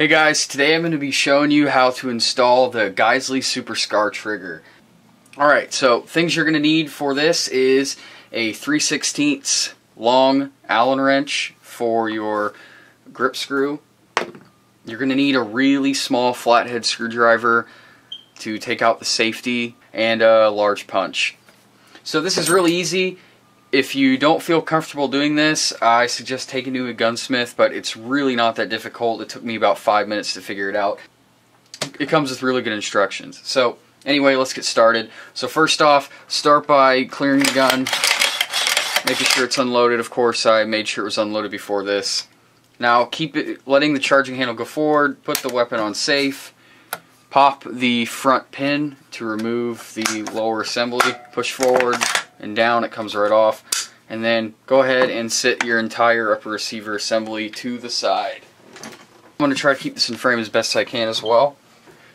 Hey guys, today I'm going to be showing you how to install the Geissele Super Scar trigger. Alright, so things you're going to need for this is a 3/16 long Allen wrench for your grip screw. You're going to need a really small flathead screwdriver to take out the safety, and a large punch. So this is really easy. If you don't feel comfortable doing this, I suggest taking it to a gunsmith, but it's really not that difficult. It took me about 5 minutes to figure it out. It comes with really good instructions. So anyway, let's get started. So first off, start by clearing the gun, making sure it's unloaded. Of course, I made sure it was unloaded before this. Now keep it, letting the charging handle go forward, put the weapon on safe, pop the front pin to remove the lower assembly, push forward and down, it comes right off, and then go ahead and sit your entire upper receiver assembly to the side. I'm going to try to keep this in frame as best I can as well.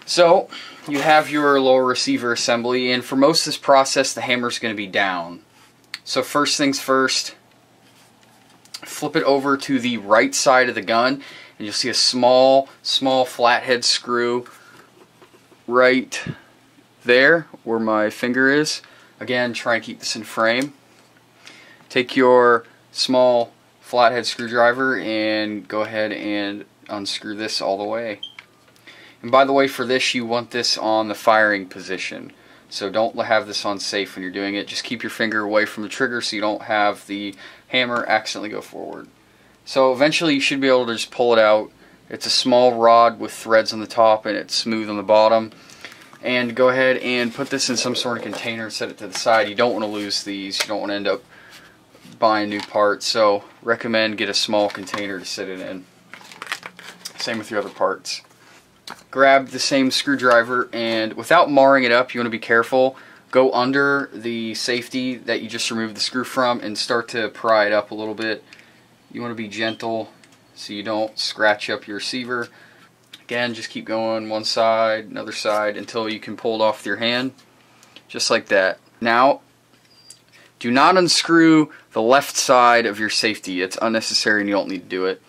So you have your lower receiver assembly, and for most of this process the hammer is going to be down. So first things first, flip it over to the right side of the gun and you'll see a small flathead screw right there where my finger is. Again, try and keep this in frame. Take your small flathead screwdriver and go ahead and unscrew this all the way. And by the way, for this you want this on the firing position. So don't have this on safe when you're doing it. Just keep your finger away from the trigger so you don't have the hammer accidentally go forward. So eventually you should be able to just pull it out. It's a small rod with threads on the top and it's smooth on the bottom. And go ahead and put this in some sort of container and set it to the side. You don't want to lose these. You don't want to end up buying new parts. So recommend get a small container to sit it in. Same with your other parts. Grab the same screwdriver and without marring it up, you want to be careful. Go under the safety that you just removed the screw from and start to pry it up a little bit. You want to be gentle so you don't scratch up your receiver. Again, just keep going one side, another side until you can pull it off with your hand. Just like that. Now, do not unscrew the left side of your safety. It's unnecessary and you don't need to do it.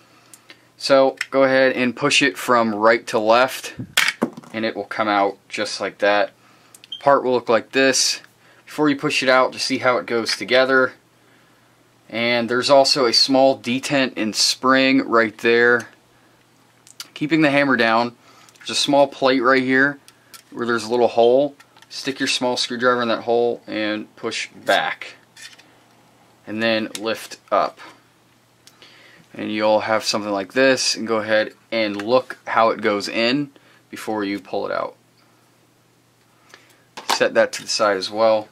So go ahead and push it from right to left and it will come out just like that. Part will look like this. Before you push it out, just see how it goes together. And there's also a small detent and spring right there. Keeping the hammer down, there's a small plate right here where there's a little hole. Stick your small screwdriver in that hole and push back. And then lift up. And you'll have something like this, and go ahead and look how it goes in before you pull it out. Set that to the side as well.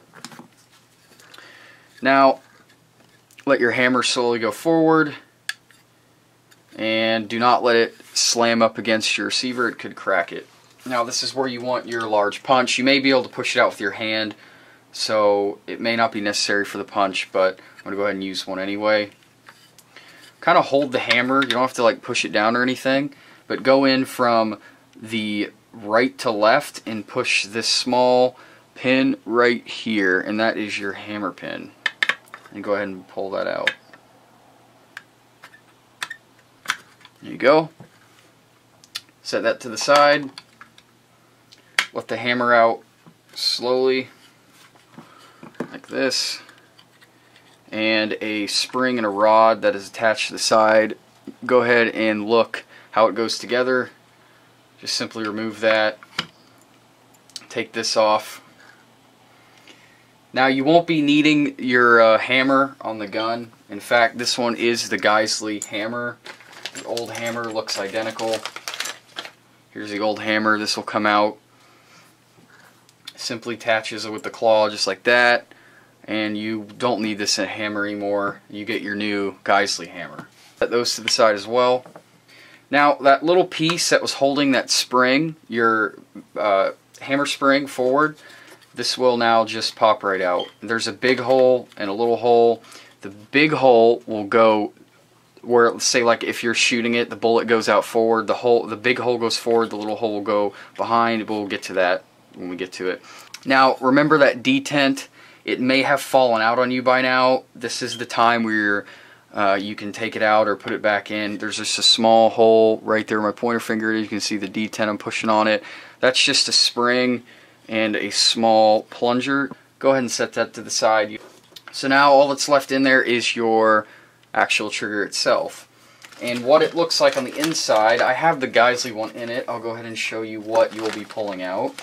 Now let your hammer slowly go forward and do not let it slam up against your receiver. It could crack it. Now this is where you want your large punch. You may be able to push it out with your hand, so it may not be necessary for the punch, but I'm going to go ahead and use one anyway. Kind of hold the hammer. You don't have to like push it down or anything, but go in from the right to left and push this small pin right here, and that is your hammer pin. And go ahead and pull that out. There you go. Set that to the side. Let the hammer out slowly, like this. And a spring and a rod that is attached to the side. Go ahead and look how it goes together. Just simply remove that. Take this off. Now you won't be needing your hammer on the gun. In fact, this one is the Geissele hammer. The old hammer looks identical. Here's the old hammer. This will come out. Simply attaches it with the claw just like that. And you don't need this hammer anymore. You get your new Geissele hammer. Set those to the side as well. Now that little piece that was holding that spring, your hammer spring forward, this will now just pop right out. There's a big hole and a little hole. The big hole will go where, say like if you're shooting it, the bullet goes out forward, the big hole goes forward, the little hole will go behind, but we'll get to that when we get to it. Now remember that detent, it may have fallen out on you by now. This is the time where you're You can take it out or put it back in. There's just a small hole right there where my pointer finger is. You can see the D10 I'm pushing on it. That's just a spring and a small plunger. Go ahead and set that to the side. So now all that's left in there is your actual trigger itself. And what it looks like on the inside, I have the Geissele one in it. I'll go ahead and show you what you'll be pulling out.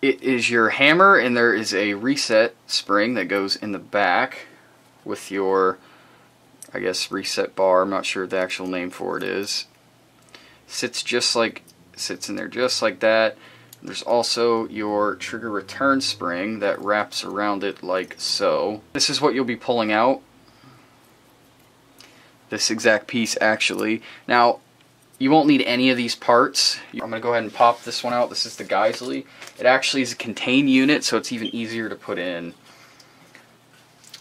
It is your hammer, and there is a reset spring that goes in the back with your, I guess, reset bar. I'm not sure what the actual name for it is. Sits in there just like that. There's also your trigger return spring that wraps around it like so. This is what you'll be pulling out. This exact piece, actually. Now, you won't need any of these parts. I'm going to go ahead and pop this one out. This is the Geissele. It actually is a contained unit, so it's even easier to put in.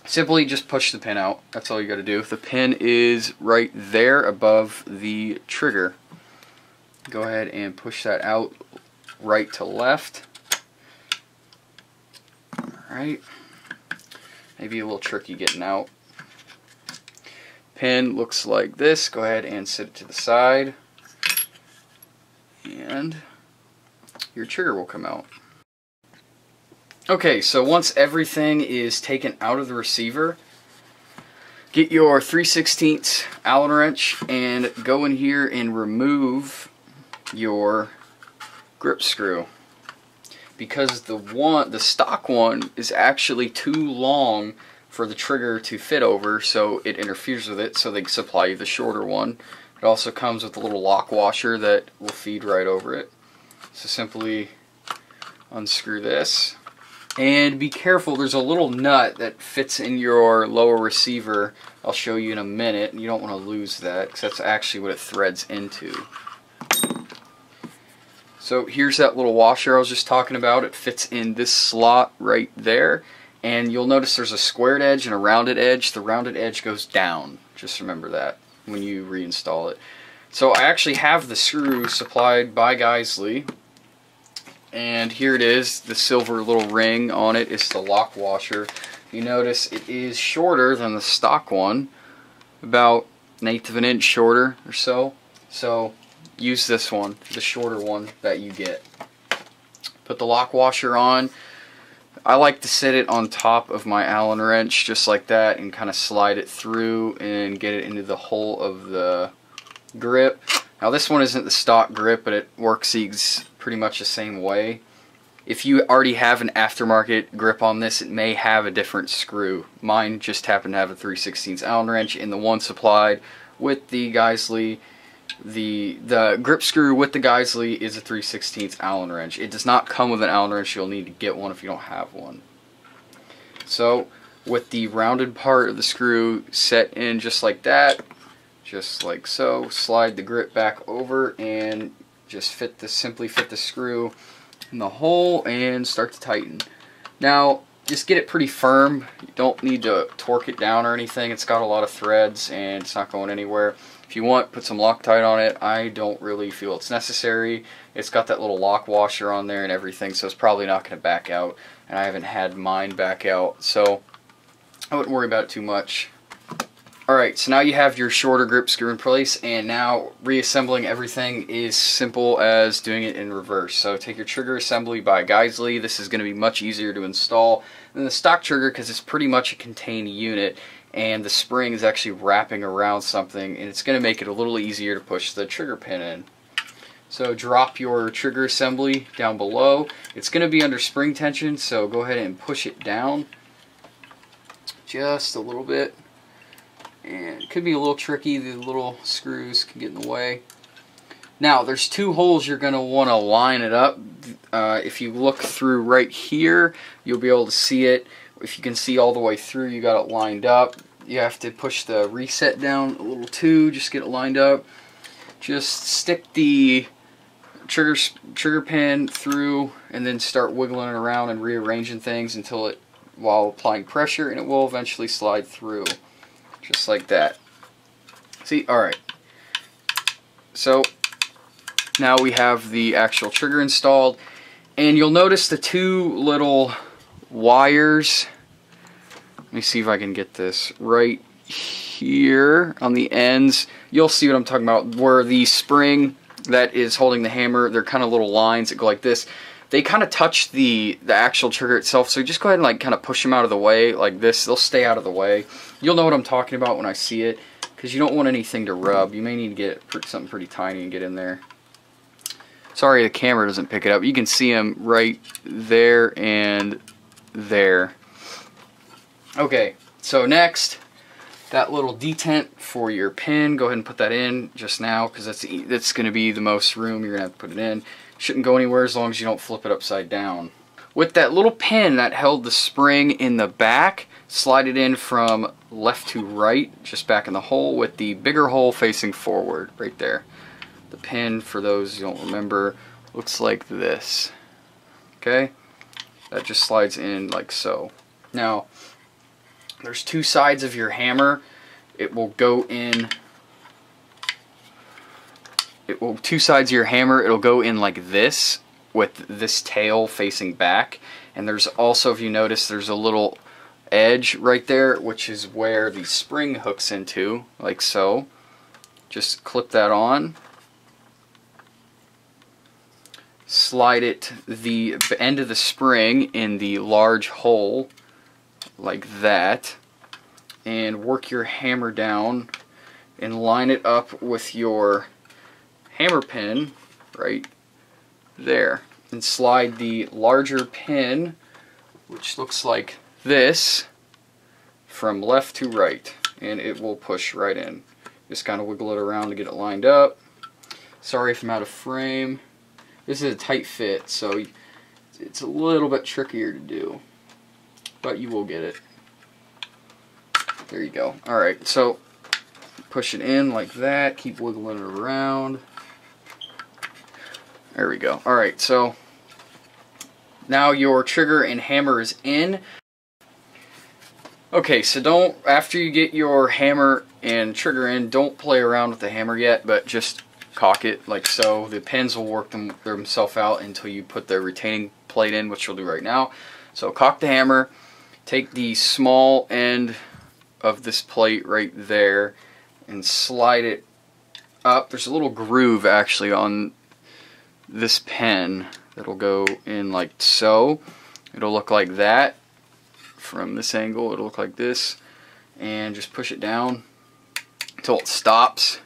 Simply just push the pin out. That's all you got to do. The pin is right there above the trigger. Go ahead and push that out right to left. Alright. Maybe a little tricky getting out. Pin looks like this. Go ahead and set it to the side. And your trigger will come out. Okay, so once everything is taken out of the receiver, get your 3/16 Allen wrench and go in here and remove your grip screw, because the stock one is actually too long for the trigger to fit over, so it interferes with it, so they supply you the shorter one. It also comes with a little lock washer that will feed right over it. So simply unscrew this, and be careful, there's a little nut that fits in your lower receiver. I'll show you in a minute, and you don't want to lose that because that's actually what it threads into. So here's that little washer I was just talking about. It fits in this slot right there, and you'll notice there's a squared edge and a rounded edge. The rounded edge goes down. Just remember that when you reinstall it. So I actually have the screw supplied by Geissele, and here it is. The silver little ring on it is the lock washer. You notice it is shorter than the stock one, about 1/8 of an inch shorter or so. So use this one, the shorter one that you get. Put the lock washer on. I like to sit it on top of my Allen wrench just like that and kind of slide it through and get it into the hole of the grip. Now this one isn't the stock grip, but it works pretty much the same way. If you already have an aftermarket grip on this, it may have a different screw. Mine just happened to have a 3/16 Allen wrench, and the one supplied with the Geissele, the grip screw with the Geissele is a 3/16 Allen wrench. It does not come with an Allen wrench. You'll need to get one if you don't have one. So with the rounded part of the screw set in just like that, just like so, slide the grip back over and just simply fit the screw in the hole and start to tighten. Now just get it pretty firm. You don't need to torque it down or anything. It's got a lot of threads and it's not going anywhere. If you want, put some Loctite on it. I don't really feel it's necessary. It's got that little lock washer on there and everything, so it's probably not going to back out. And I haven't had mine back out, so I wouldn't worry about it too much. Alright, so now you have your shorter grip screw in place, and now reassembling everything is simple as doing it in reverse. So take your trigger assembly by Geissele. This is going to be much easier to install than the stock trigger because it's pretty much a contained unit, and the spring is actually wrapping around something, and it's going to make it a little easier to push the trigger pin in. So drop your trigger assembly down below. It's going to be under spring tension, so go ahead and push it down just a little bit. And it could be a little tricky, the little screws can get in the way. Now there's two holes you're going to want to line it up. If you look through right here, you'll be able to see it. If you can see all the way through, you got it lined up. You have to push the reset down a little too, just get it lined up. Just stick the trigger pin through and then start wiggling it around and rearranging things until while applying pressure, and it will eventually slide through. Just like that. See? Alright. So now we have the actual trigger installed, and you'll notice the two little wires. Let me see if I can get this right here on the ends, you'll see what I'm talking about, where the spring that is holding the hammer, they're kind of little lines that go like this. They kind of touch the actual trigger itself, so just go ahead and like kind of push them out of the way like this. They'll stay out of the way. You'll know what I'm talking about when I see it, because you don't want anything to rub. You may need to get something pretty tiny and get in there. Sorry the camera doesn't pick it up. You can see them right there and there. Okay, so next, that little detent for your pin, go ahead and put that in just now, because that's going to be the most room you're going to have to put it in. Shouldn't go anywhere as long as you don't flip it upside down. With that little pin that held the spring in the back, slide it in from left to right, just back in the hole, with the bigger hole facing forward, right there. The pin, for those who don't remember, looks like this. Okay? That just slides in like so. Now, there's two sides of your hammer. It will go in... two sides of your hammer, it'll go in like this, with this tail facing back. And there's also, if you notice, there's a little edge right there, which is where the spring hooks into, like so. Just clip that on. Slide it, the end of the spring, in the large hole, like that. And work your hammer down and line it up with your hammer pin right there, and slide the larger pin, which looks like this, from left to right, and it will push right in. Just kind of wiggle it around to get it lined up. Sorry if I'm out of frame. This is a tight fit, so it's a little bit trickier to do, but you will get it. There you go. Alright, so push it in like that, keep wiggling it around. There we go. Alright, so now your trigger and hammer is in. Okay, so don't, after you get your hammer and trigger in, don't play around with the hammer yet, but just cock it like so. The pins will work themselves out until you put the retaining plate in, which you'll do right now. So cock the hammer, take the small end of this plate right there and slide it up. There's a little groove actually on this pen that'll go in like so. It'll look like that. From this angle it'll look like this, and just push it down until it stops,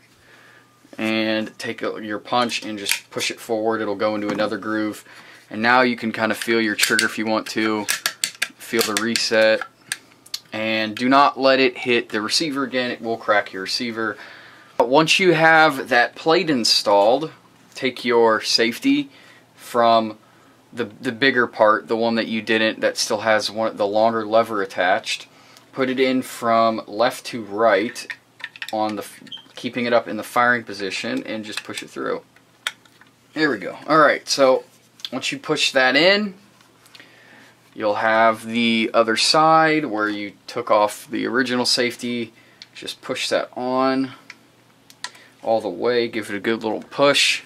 and take your punch and just push it forward. It'll go into another groove, and now you can kind of feel your trigger if you want to. Feel the reset, and do not let it hit the receiver again. It will crack your receiver. But once you have that plate installed, take your safety from the bigger part, the one that you didn't, that still has the longer lever attached. Put it in from left to right, on keeping it up in the firing position, and just push it through. There we go. Alright, so once you push that in, you'll have the other side where you took off the original safety. Just push that on all the way, give it a good little push,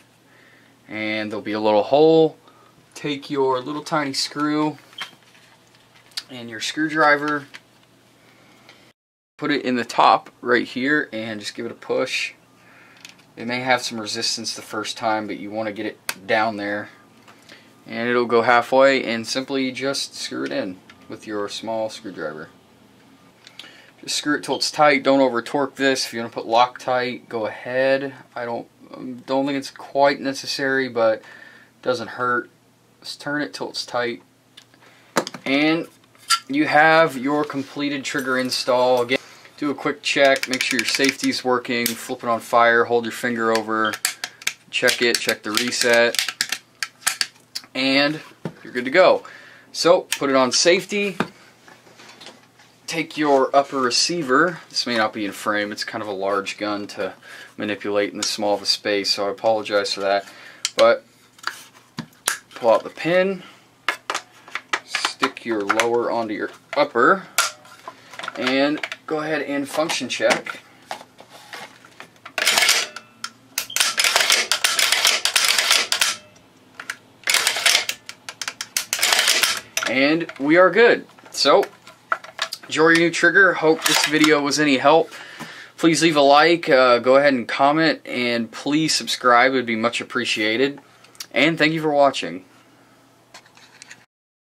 and there'll be a little hole. Take your little tiny screw and your screwdriver, put it in the top right here, and just give it a push. It may have some resistance the first time, but you want to get it down there, and it'll go halfway, and simply just screw it in with your small screwdriver. Just screw it till it's tight. Don't over torque this. If you want to put Loctite, go ahead. I don't think it's quite necessary, but it doesn't hurt. Just turn it till it's tight, and you have your completed trigger install. Again, do a quick check, make sure your safety's working, flip it on fire, hold your finger over, check it, check the reset, and you're good to go. So put it on safety, take your upper receiver. This may not be in frame, it's kind of a large gun to manipulate in this small of a space, so I apologize for that, but pull out the pin, stick your lower onto your upper, and go ahead and function check. And we are good. So enjoy your new trigger. Hope this video was any help. Please leave a like, go ahead and comment, and please subscribe. It would be much appreciated. And thank you for watching.